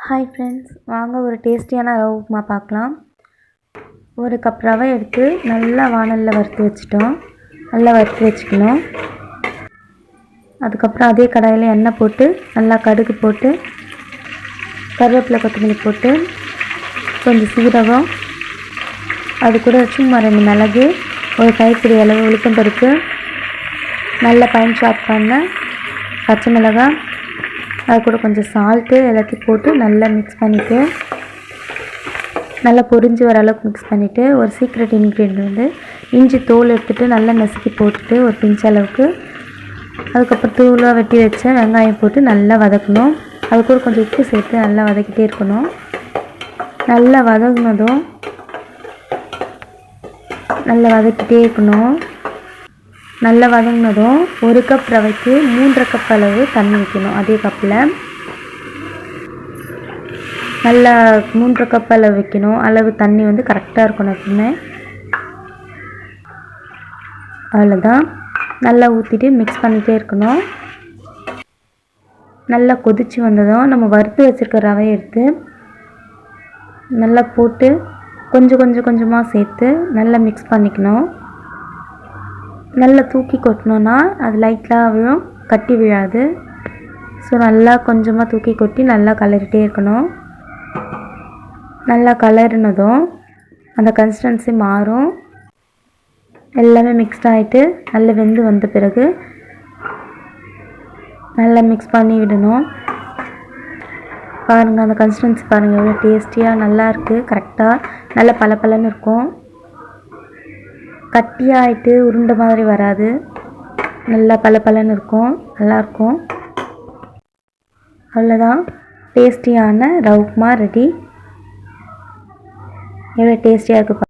Hi friends, வாங்க ஒரு டேஸ்டியான ரவை உப்புமா பார்க்கலாம். ஒரு கப் ரவை எடுத்து நல்லா வாணலில் வறுத்து வச்சுட்டோம். நல்லா வறுத்து வச்சுக்கணும். அதுக்கப்புறம் அதே கடாயில் எண்ணெய் போட்டு நல்லா கடுகு போட்டு கருவேப்பிலை கொத்தமல்லி போட்டு கொஞ்சம் சீரகம், அது கூட சும்மா 2 மிளகு, ஒரு கைப்பிடி அளவு உளுத்தம்பருப்பு, நல்ல பைன் சாப் பண்ண பச்சை மிளகாய், அது கூட கொஞ்சம் சால்ட்டு எல்லாத்தையும் போட்டு நல்லா மிக்ஸ் பண்ணிவிட்டு நல்லா பொரிஞ்சு வர அளவுக்கு மிக்ஸ் பண்ணிவிட்டு ஒரு சீக்ரெட் இன்க்ரீடியன்ட் வந்து இஞ்சி தோல் எடுத்துகிட்டு நல்லா நசுக்கி போட்டுட்டு ஒரு பிஞ்ச் அளவுக்கு, அதுக்கப்புறம் தூளாக வெட்டி வச்ச வெங்காயம் போட்டு நல்லா வதக்கணும். அது கூட கொஞ்சம் உப்பு சேர்த்து நல்லா வதக்கிட்டே இருக்கணும். நல்லா வதங்கினதும் நல்லா வதக்கிட்டே இருக்கணும். நல்லா வதங்கினதும் ஒரு கப் ரவைக்கு 3.5 கப் அளவு தண்ணி வைக்கணும். அதே கப்பில் நல்லா 3.5 கப் அளவு வைக்கணும். அளவு தண்ணி வந்து கரெக்டாக இருக்கணும் எப்பவுமே. அவ்வளோதான். நல்லா ஊற்றிட்டு மிக்ஸ் பண்ணிகிட்டே இருக்கணும். நல்லா கொதித்து வந்ததும் நம்ம வறுத்து வச்சுருக்க ரவையை எடுத்து நல்லா போட்டு கொஞ்சமாக சேர்த்து நல்லா மிக்ஸ் பண்ணிக்கணும். நல்லா தூக்கி கொட்டினோன்னா அது லைட்டாக விழும், கட்டி விழாது. ஸோ நல்லா கொஞ்சமாக தூக்கி கொட்டி நல்லா கலரிட்டே இருக்கணும். நல்லா கலரினதும் அந்த கன்சிஸ்டன்சி மாறும். எல்லாமே மிக்ஸ்ட் ஆகிட்டு நல்லா வெந்து வந்த பிறகு நல்லா மிக்ஸ் பண்ணி விடணும். பாருங்கள், அந்த கன்சிஸ்டன்சி பாருங்கள் எவ்வளோ டேஸ்டியாக நல்லா இருக்குது. கரெக்டாக நல்லா பளபளன்னு இருக்கும். கட்டியாகிட்டு உருண்டை மாதிரி வராது. நல்லா பளபளன்னு இருக்கும், நல்லாயிருக்கும். அவ்வளோதான், டேஸ்டியான ரவை உப்புமா ரெடி. எவ்வளோ டேஸ்டியாக இருக்குது.